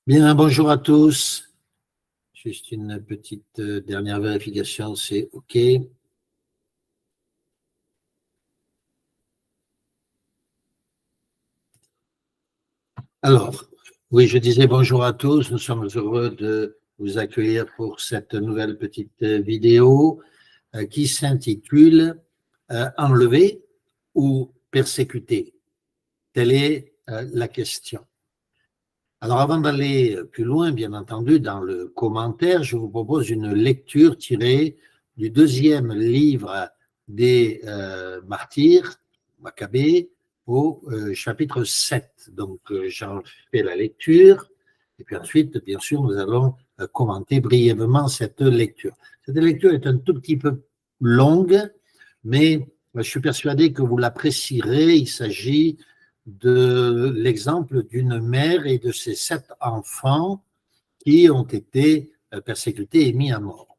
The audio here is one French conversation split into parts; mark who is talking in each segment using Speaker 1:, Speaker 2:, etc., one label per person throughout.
Speaker 1: Bien, bonjour à tous. Juste une petite dernière vérification, c'est OK. Alors, oui, je disais bonjour à tous. Nous sommes heureux de vous accueillir pour cette nouvelle petite vidéo qui s'intitule Enlever ou persécuter? Telle est la question. Alors, avant d'aller plus loin, bien entendu, dans le commentaire, je vous propose une lecture tirée du deuxième livre des martyrs, Maccabées, au chapitre 7. Donc, j'en fais la lecture, et puis ensuite, bien sûr, nous allons commenter brièvement cette lecture. Cette lecture est un tout petit peu longue, mais je suis persuadé que vous l'apprécierez. Il s'agit de l'exemple d'une mère et de ses 7 enfants qui ont été persécutés et mis à mort.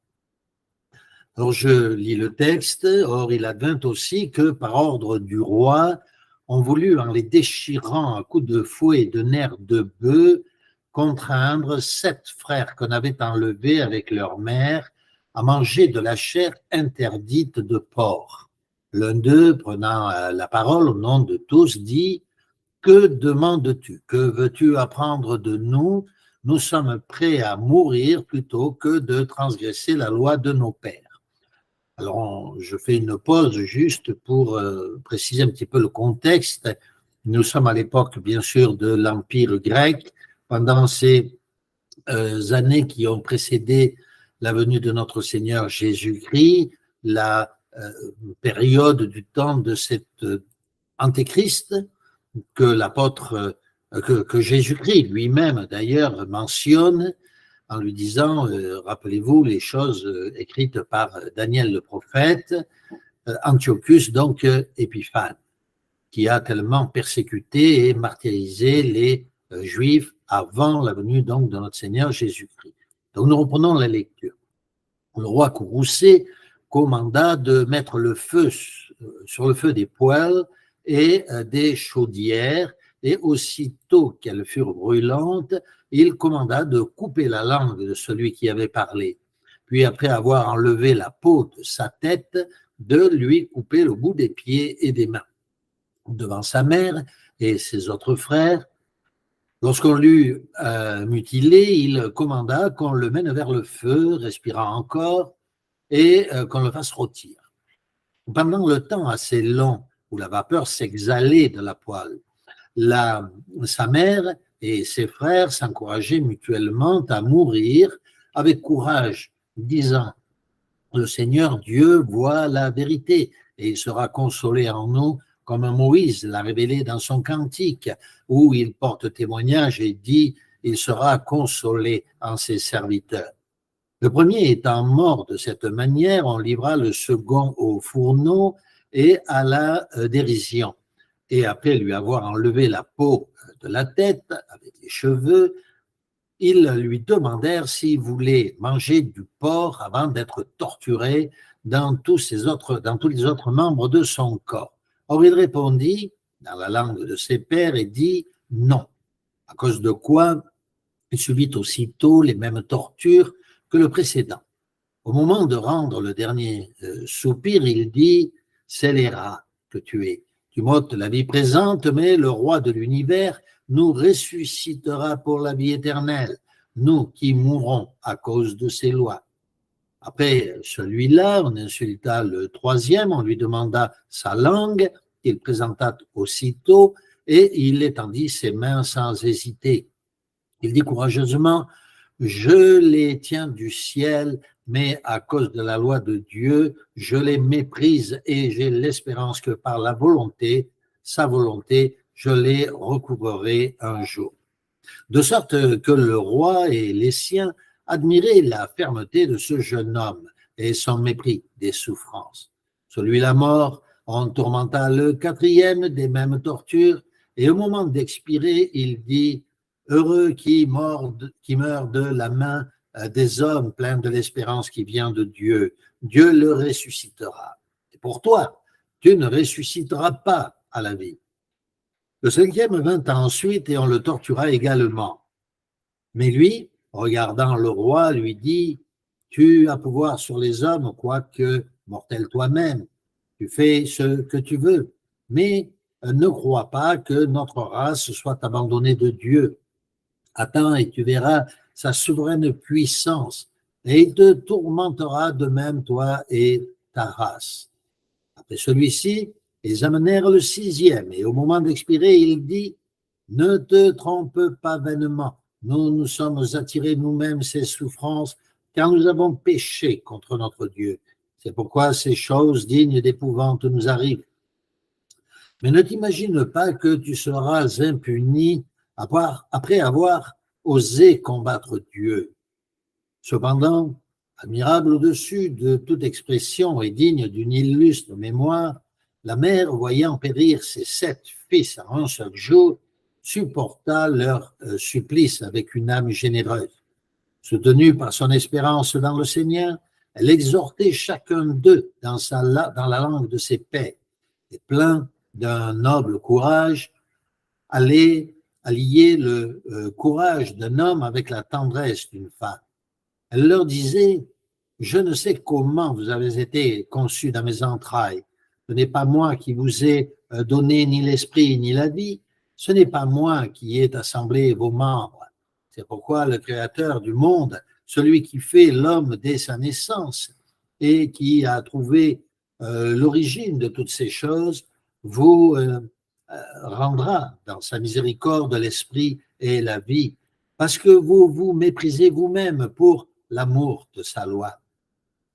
Speaker 1: Alors je lis le texte. Or il advint aussi que par ordre du roi, on voulut, en les déchirant à coups de fouet et de nerfs de bœuf, contraindre 7 frères qu'on avait enlevés avec leur mère à manger de la chair interdite de porc. L'un d'eux, prenant la parole au nom de tous, dit: que demandes-tu? Que veux-tu apprendre de nous? Nous sommes prêts à mourir plutôt que de transgresser la loi de nos pères. Alors, je fais une pause juste pour préciser un petit peu le contexte. Nous sommes à l'époque, bien sûr, de l'Empire grec. Pendant ces années qui ont précédé la venue de notre Seigneur Jésus-Christ, la période du temps de cet antéchrist, que l'apôtre, que Jésus-Christ lui-même d'ailleurs mentionne en lui disant, rappelez-vous les choses écrites par Daniel le prophète, Antiochus donc Épiphane, qui a tellement persécuté et martyrisé les Juifs avant la venue donc de notre Seigneur Jésus-Christ. Donc nous reprenons la lecture. Le roi Courroucé commanda de mettre le feu sur le feu des poêles et des chaudières, et aussitôt qu'elles furent brûlantes, il commanda de couper la langue de celui qui avait parlé. Puis, après avoir enlevé la peau de sa tête, de lui couper le bout des pieds et des mains. Devant sa mère et ses autres frères, lorsqu'on l'eut mutilé, il commanda qu'on le mène vers le feu, respirant encore, et qu'on le fasse rôtir. Pendant le temps assez long où la vapeur s'exhalait de la poêle, sa mère et ses frères s'encourageaient mutuellement à mourir avec courage, disant: le Seigneur Dieu voit la vérité et il sera consolé en nous, comme Moïse l'a révélé dans son cantique, où il porte témoignage et dit: il sera consolé en ses serviteurs. Le premier étant mort de cette manière, on livra le second au fourneau et à la dérision. Et après lui avoir enlevé la peau de la tête avec les cheveux, ils lui demandèrent s'il voulait manger du porc avant d'être torturé dans tous les autres membres de son corps. Or il répondit dans la langue de ses pères et dit non, à cause de quoi il subit aussitôt les mêmes tortures que le précédent. Au moment de rendre le dernier soupir, il dit: scélérat que tu es, tu m'ôtes la vie présente, mais le roi de l'univers nous ressuscitera pour la vie éternelle, nous qui mourrons à cause de ses lois. Après celui-là, on insulta le troisième, on lui demanda sa langue, il présenta aussitôt, et il étendit ses mains sans hésiter. Il dit courageusement: je les tiens du ciel, mais à cause de la loi de Dieu, je les méprise et j'ai l'espérance que par la volonté, sa volonté, je les recouvrerai un jour. De sorte que le roi et les siens admiraient la fermeté de ce jeune homme et son mépris des souffrances. Celui-là mort, on tourmenta le quatrième des mêmes tortures, et au moment d'expirer, il dit: heureux qui meurt de la main des hommes pleins de l'espérance qui vient de Dieu. Dieu le ressuscitera. Et pour toi, tu ne ressusciteras pas à la vie. Le cinquième vint ensuite et on le tortura également. Mais lui, regardant le roi, lui dit, tu as pouvoir sur les hommes, quoique mortel toi-même. Tu fais ce que tu veux. Mais ne crois pas que notre race soit abandonnée de Dieu. Attends et tu verras sa souveraine puissance. Et il te tourmentera de même, toi et ta race. Après celui-ci, ils amenèrent le sixième. Et au moment d'expirer, il dit, ne te trompe pas vainement. Nous nous sommes attirés nous-mêmes ces souffrances car nous avons péché contre notre Dieu. C'est pourquoi ces choses dignes d'épouvante nous arrivent. Mais ne t'imagine pas que tu seras impuni après avoir osé combattre Dieu. Cependant, admirable au-dessus de toute expression et digne d'une illustre mémoire, la mère, voyant périr ses 7 fils en un seul jour, supporta leur supplice avec une âme généreuse. Soutenue par son espérance dans le Seigneur, elle exhortait chacun d'eux dans la langue de ses pères, et plein d'un noble courage, allait allier le courage d'un homme avec la tendresse d'une femme. Elle leur disait, je ne sais comment vous avez été conçus dans mes entrailles. Ce n'est pas moi qui vous ai donné ni l'esprit ni la vie. Ce n'est pas moi qui ai assemblé vos membres. C'est pourquoi le Créateur du monde, celui qui fait l'homme dès sa naissance et qui a trouvé l'origine de toutes ces choses, vous rendra dans sa miséricorde l'esprit et la vie, parce que vous vous méprisez vous-même pour l'amour de sa loi.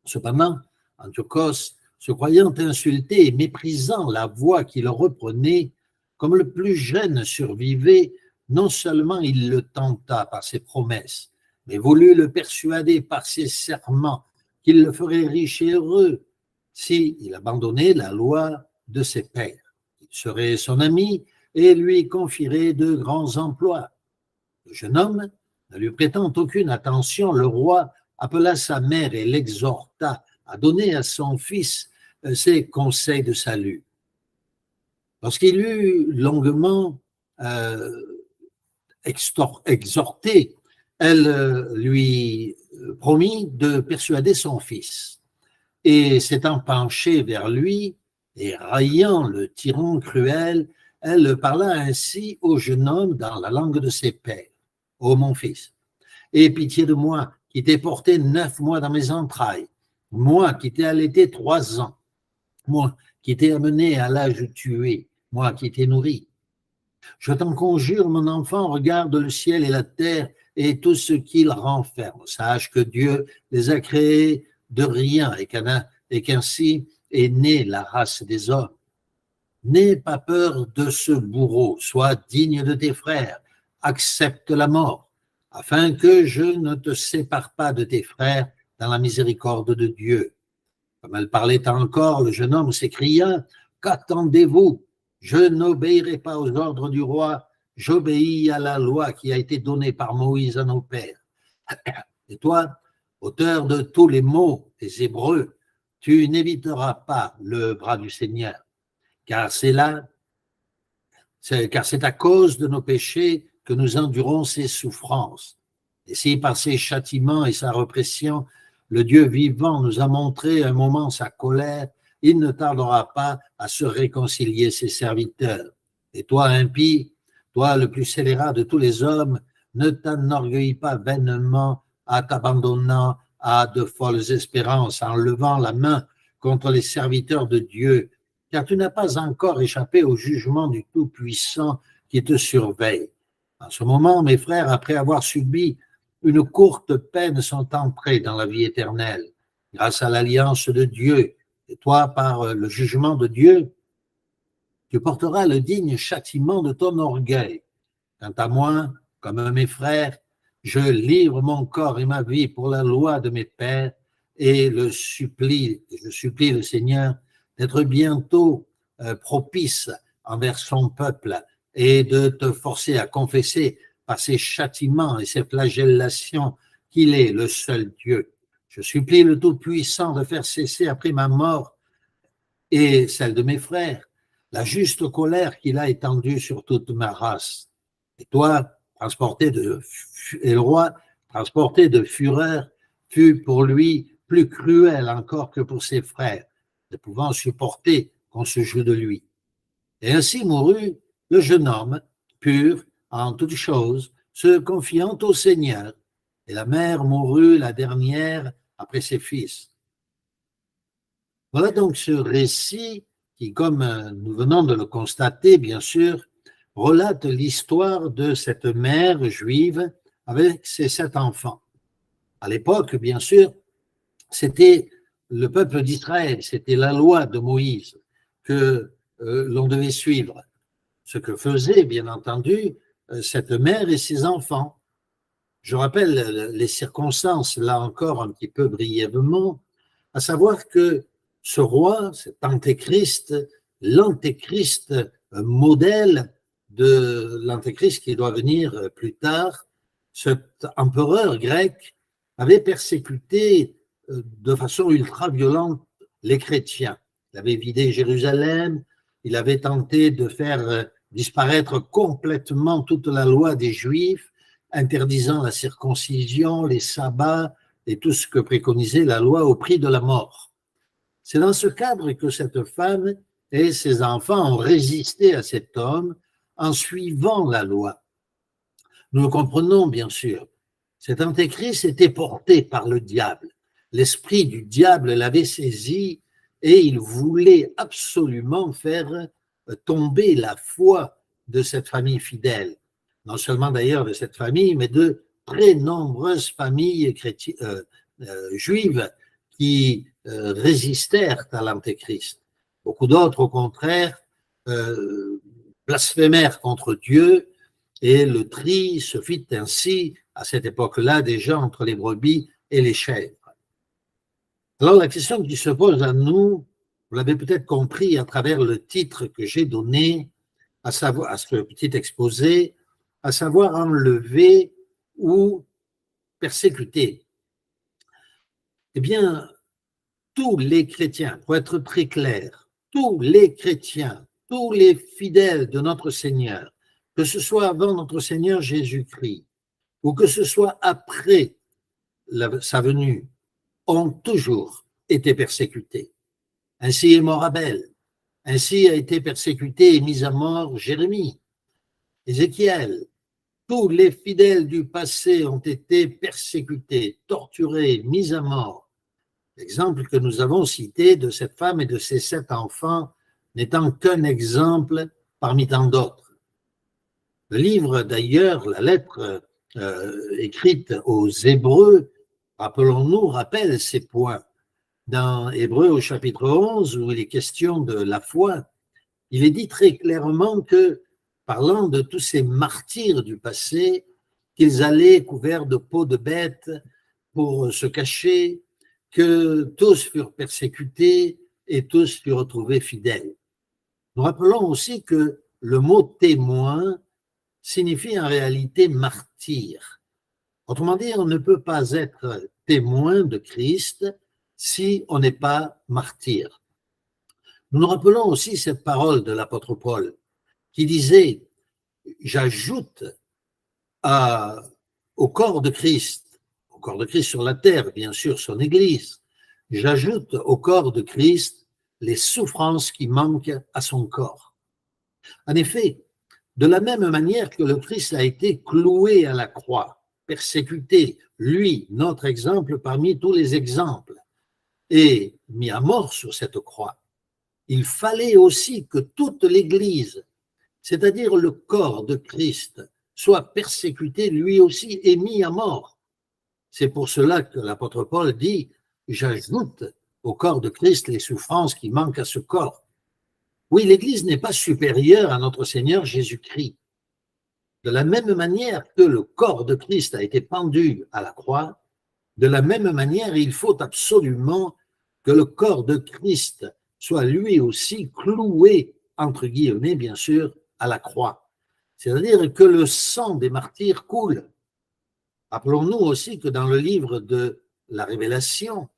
Speaker 1: Cependant, Antiochos, se croyant insulté et méprisant la voix qu'il reprenait, comme le plus jeune survivait, non seulement il le tenta par ses promesses, mais voulut le persuader par ses serments qu'il le ferait riche et heureux s'il abandonnait la loi de ses pères. Il serait son ami et lui confierait de grands emplois. Le jeune homme, ne lui prêtant aucune attention, le roi appela sa mère et l'exhorta à donner à son fils ses conseils de salut. Lorsqu'il eut longuement exhorté, elle lui promit de persuader son fils. Et s'étant penchée vers lui et raillant le tyran cruel, elle parla ainsi au jeune homme dans la langue de ses pères. Ô mon fils, aie pitié de moi qui t'ai porté 9 mois dans mes entrailles, moi qui t'ai allaité 3 ans, moi qui t'ai amené à l'âge tué, moi qui t'ai nourri. Je t'en conjure, mon enfant, regarde le ciel et la terre et tout ce qu'ils renferment. Sache que Dieu les a créés de rien et qu'ainsi est née la race des hommes. N'aie pas peur de ce bourreau, sois digne de tes frères, accepte la mort, afin que je ne te sépare pas de tes frères dans la miséricorde de Dieu. Comme elle parlait encore, le jeune homme s'écria, qu'attendez-vous? Je n'obéirai pas aux ordres du roi, j'obéis à la loi qui a été donnée par Moïse à nos pères. Et toi, auteur de tous les maux des Hébreux, tu n'éviteras pas le bras du Seigneur, car c'est à cause de nos péchés que nous endurons ces souffrances. Et si par ses châtiments et sa répression, le Dieu vivant nous a montré un moment sa colère, il ne tardera pas à se réconcilier ses serviteurs. Et toi, impie, toi le plus scélérat de tous les hommes, ne t'enorgueillis pas vainement à t'abandonnant à de folles espérances, en levant la main contre les serviteurs de Dieu, car tu n'as pas encore échappé au jugement du Tout-Puissant qui te surveille. En ce moment, mes frères, après avoir subi une courte peine, sont entrés dans la vie éternelle, grâce à l'alliance de Dieu. Et toi, par le jugement de Dieu, tu porteras le digne châtiment de ton orgueil. Quant à moi, comme mes frères, je livre mon corps et ma vie pour la loi de mes pères et je supplie le Seigneur d'être bientôt propice envers son peuple et de te forcer à confesser par ses châtiments et ses flagellations qu'il est le seul Dieu. Je supplie le Tout-Puissant de faire cesser après ma mort et celle de mes frères la juste colère qu'il a étendue sur toute ma race. Et toi, et le roi, transporté de fureur, fut pour lui plus cruel encore que pour ses frères, ne pouvant supporter qu'on se joue de lui. Et ainsi mourut le jeune homme, pur en toutes choses, se confiant au Seigneur. Et la mère mourut la dernière après ses fils. Voilà donc ce récit qui, comme nous venons de le constater, bien sûr, relate l'histoire de cette mère juive avec ses 7 enfants. À l'époque, bien sûr, c'était le peuple d'Israël, c'était la loi de Moïse que l'on devait suivre. Ce que faisait, bien entendu, cette mère et ses enfants. Je rappelle les circonstances, là encore un petit peu brièvement, à savoir que ce roi, cet antéchrist, l'antéchrist modèle de l'antéchrist qui doit venir plus tard, cet empereur grec avait persécuté de façon ultra-violente les chrétiens. Il avait vidé Jérusalem, il avait tenté de faire disparaître complètement toute la loi des Juifs, interdisant la circoncision, les sabbats et tout ce que préconisait la loi au prix de la mort. C'est dans ce cadre que cette femme et ses enfants ont résisté à cet homme en suivant la loi. Nous le comprenons bien sûr. Cet antéchrist était porté par le diable. L'esprit du diable l'avait saisi et il voulait absolument faire tomber la foi de cette famille fidèle. Non seulement d'ailleurs de cette famille, mais de très nombreuses familles juives qui résistèrent à l'antéchrist. Beaucoup d'autres, au contraire, blasphémèrent contre Dieu, et le tri se fit ainsi, à cette époque-là, déjà entre les brebis et les chèvres. Alors la question qui se pose à nous, vous l'avez peut-être compris à travers le titre que j'ai donné à ce petit exposé, à savoir enlever ou persécuter. Eh bien, tous les chrétiens, pour être très clair, tous les chrétiens, tous les fidèles de notre Seigneur, que ce soit avant notre Seigneur Jésus-Christ ou que ce soit après sa venue, ont toujours été persécutés. Ainsi est mort Abel, ainsi a été persécuté et mis à mort Jérémie, Ézéchiel. Tous les fidèles du passé ont été persécutés, torturés, mis à mort. L'exemple que nous avons cité de cette femme et de ses 7 enfants n'étant qu'un exemple parmi tant d'autres. Le livre d'ailleurs, la lettre écrite aux Hébreux, rappelons-nous, rappelle ces points. Dans Hébreux au chapitre 11, où il est question de la foi, il est dit très clairement que, parlant de tous ces martyrs du passé, qu'ils allaient couverts de peaux de bêtes pour se cacher, que tous furent persécutés et tous furent retrouvés fidèles. Nous rappelons aussi que le mot témoin signifie en réalité martyr. Autrement dit, on ne peut pas être témoin de Christ si on n'est pas martyr. Nous nous rappelons aussi cette parole de l'apôtre Paul qui disait « J'ajoute au corps de Christ sur la terre, bien sûr, son Église, j'ajoute au corps de Christ les souffrances qui manquent à son corps. » En effet, de la même manière que le Christ a été cloué à la croix, persécuté, lui, notre exemple parmi tous les exemples, et mis à mort sur cette croix, il fallait aussi que toute l'Église, c'est-à-dire le corps de Christ, soit persécuté lui aussi et mis à mort. C'est pour cela que l'apôtre Paul dit « J'ajoute au corps de Christ les souffrances qui manquent à ce corps ». Oui, l'Église n'est pas supérieure à notre Seigneur Jésus-Christ. De la même manière que le corps de Christ a été pendu à la croix, de la même manière, il faut absolument que le corps de Christ soit lui aussi cloué, entre guillemets, bien sûr, à la croix. C'est-à-dire que le sang des martyrs coule. Rappelons-nous aussi que dans le livre de la Révélation,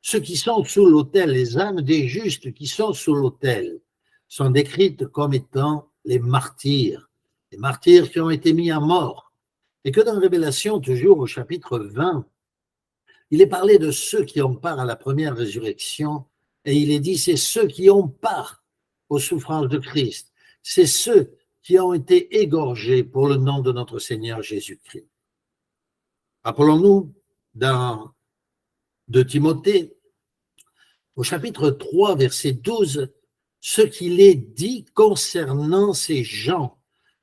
Speaker 1: ceux qui sont sous l'autel, les âmes des justes qui sont sous l'autel, sont décrites comme étant les martyrs qui ont été mis à mort. Et que dans Révélation, toujours au chapitre 20, il est parlé de ceux qui ont part à la première résurrection, et il est dit, c'est ceux qui ont part aux souffrances de Christ, c'est ceux qui ont été égorgés pour le nom de notre Seigneur Jésus-Christ. Rappelons-nous dans de Timothée, au chapitre 3, verset 12, ce qu'il est dit concernant ces gens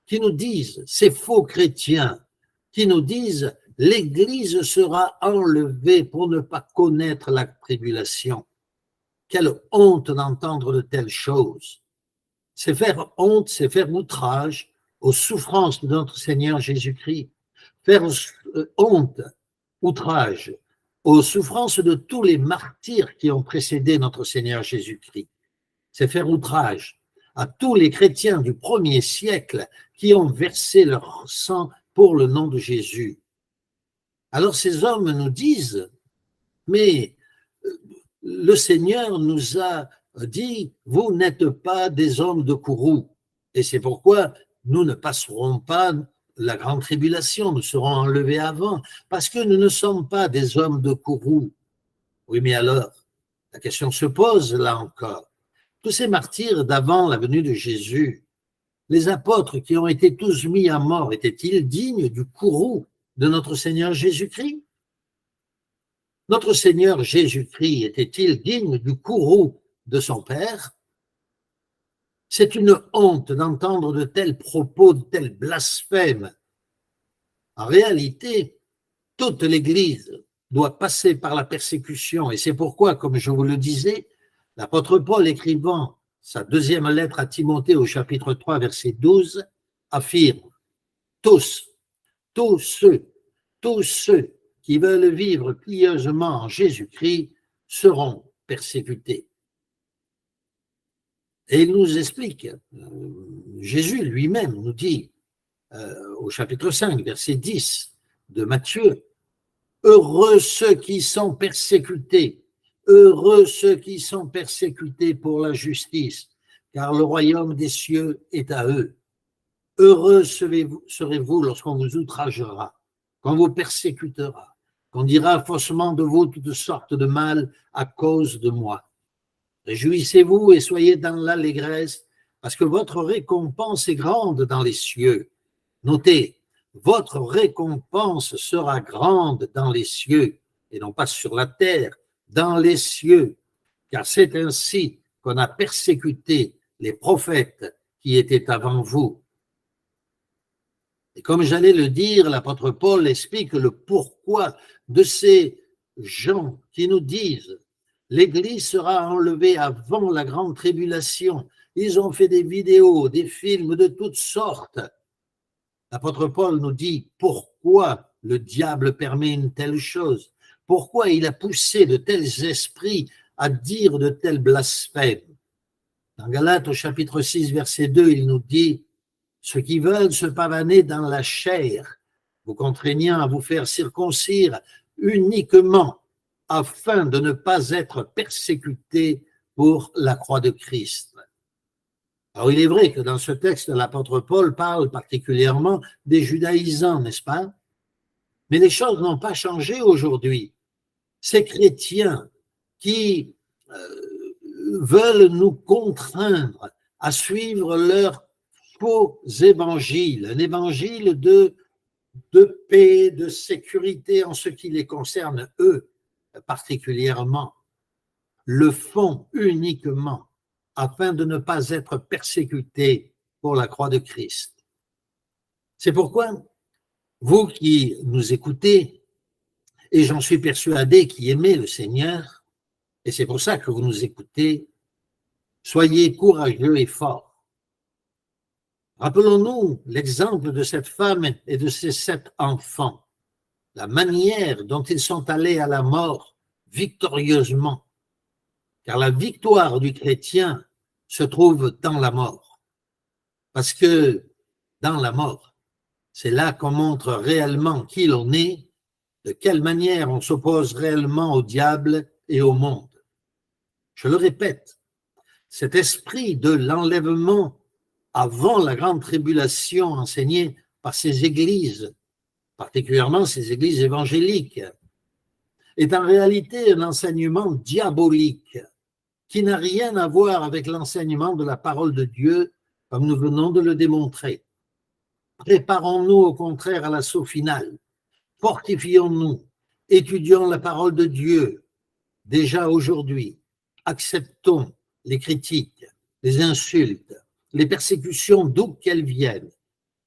Speaker 1: qui nous disent, ces faux chrétiens, qui nous disent l'Église sera enlevée pour ne pas connaître la tribulation. Quelle honte d'entendre de telles choses. C'est faire honte, c'est faire outrage aux souffrances de notre Seigneur Jésus-Christ. Faire honte, outrage aux souffrances de tous les martyrs qui ont précédé notre Seigneur Jésus-Christ. C'est faire outrage à tous les chrétiens du premier siècle qui ont versé leur sang pour le nom de Jésus. Alors ces hommes nous disent, mais le Seigneur nous a dit, vous n'êtes pas des hommes de courroux, et c'est pourquoi nous ne passerons pas la grande tribulation, nous serons enlevés avant, parce que nous ne sommes pas des hommes de courroux. Oui, mais alors, la question se pose là encore. Tous ces martyrs d'avant la venue de Jésus, les apôtres qui ont été tous mis à mort, étaient-ils dignes du courroux de notre Seigneur Jésus-Christ? Notre Seigneur Jésus-Christ était-il digne du courroux de son Père? C'est une honte d'entendre de tels propos, de tels blasphèmes. En réalité, toute l'Église doit passer par la persécution, et c'est pourquoi, comme je vous le disais, l'apôtre Paul, écrivant sa deuxième lettre à Timothée au chapitre 3, verset 12, affirme « tous ceux qui veulent vivre pieusement en Jésus-Christ seront persécutés. » Et il nous explique, Jésus lui-même nous dit au chapitre 5, verset 10 de Matthieu, « Heureux ceux qui sont persécutés, heureux ceux qui sont persécutés pour la justice, car le royaume des cieux est à eux. Heureux serez-vous lorsqu'on vous outragera, qu'on vous persécutera, qu'on dira faussement de vous toutes sortes de mal à cause de moi. Réjouissez-vous et soyez dans l'allégresse, parce que votre récompense est grande dans les cieux. » Notez, votre récompense sera grande dans les cieux, et non pas sur la terre, dans les cieux, car c'est ainsi qu'on a persécuté les prophètes qui étaient avant vous. Et comme j'allais le dire, l'apôtre Paul explique le pourquoi de ces gens qui nous disent l'Église sera enlevée avant la grande tribulation. Ils ont fait des vidéos, des films de toutes sortes. L'apôtre Paul nous dit pourquoi le diable permet une telle chose, pourquoi il a poussé de tels esprits à dire de tels blasphèmes. Dans Galates au chapitre 6, verset 2, il nous dit « Ceux qui veulent se pavaner dans la chair, vous contraignant à vous faire circoncire uniquement afin de ne pas être persécutés pour la croix de Christ. » Alors il est vrai que dans ce texte, l'apôtre Paul parle particulièrement des judaïsants, n'est-ce pas? Mais les choses n'ont pas changé aujourd'hui. Ces chrétiens qui veulent nous contraindre à suivre leur faux évangile, un évangile de paix, de sécurité en ce qui les concerne eux particulièrement, le font uniquement afin de ne pas être persécutés pour la croix de Christ. C'est pourquoi, vous qui nous écoutez, et j'en suis persuadé qui aimez le Seigneur, et c'est pour ça que vous nous écoutez, soyez courageux et forts. Rappelons-nous l'exemple de cette femme et de ces 7 enfants, la manière dont ils sont allés à la mort victorieusement, car la victoire du chrétien se trouve dans la mort. Parce que dans la mort, c'est là qu'on montre réellement qui l'on est, de quelle manière on s'oppose réellement au diable et au monde. Je le répète, cet esprit de l'enlèvement avant la grande tribulation enseigné par ces églises particulièrement ces églises évangéliques, est en réalité un enseignement diabolique qui n'a rien à voir avec l'enseignement de la parole de Dieu, comme nous venons de le démontrer. Préparons-nous au contraire à l'assaut final. Fortifions-nous, étudions la parole de Dieu déjà aujourd'hui. Acceptons les critiques, les insultes, les persécutions d'où qu'elles viennent,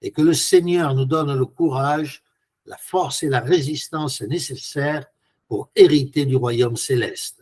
Speaker 1: et que le Seigneur nous donne le courage, la force et la résistance nécessaires pour hériter du royaume céleste.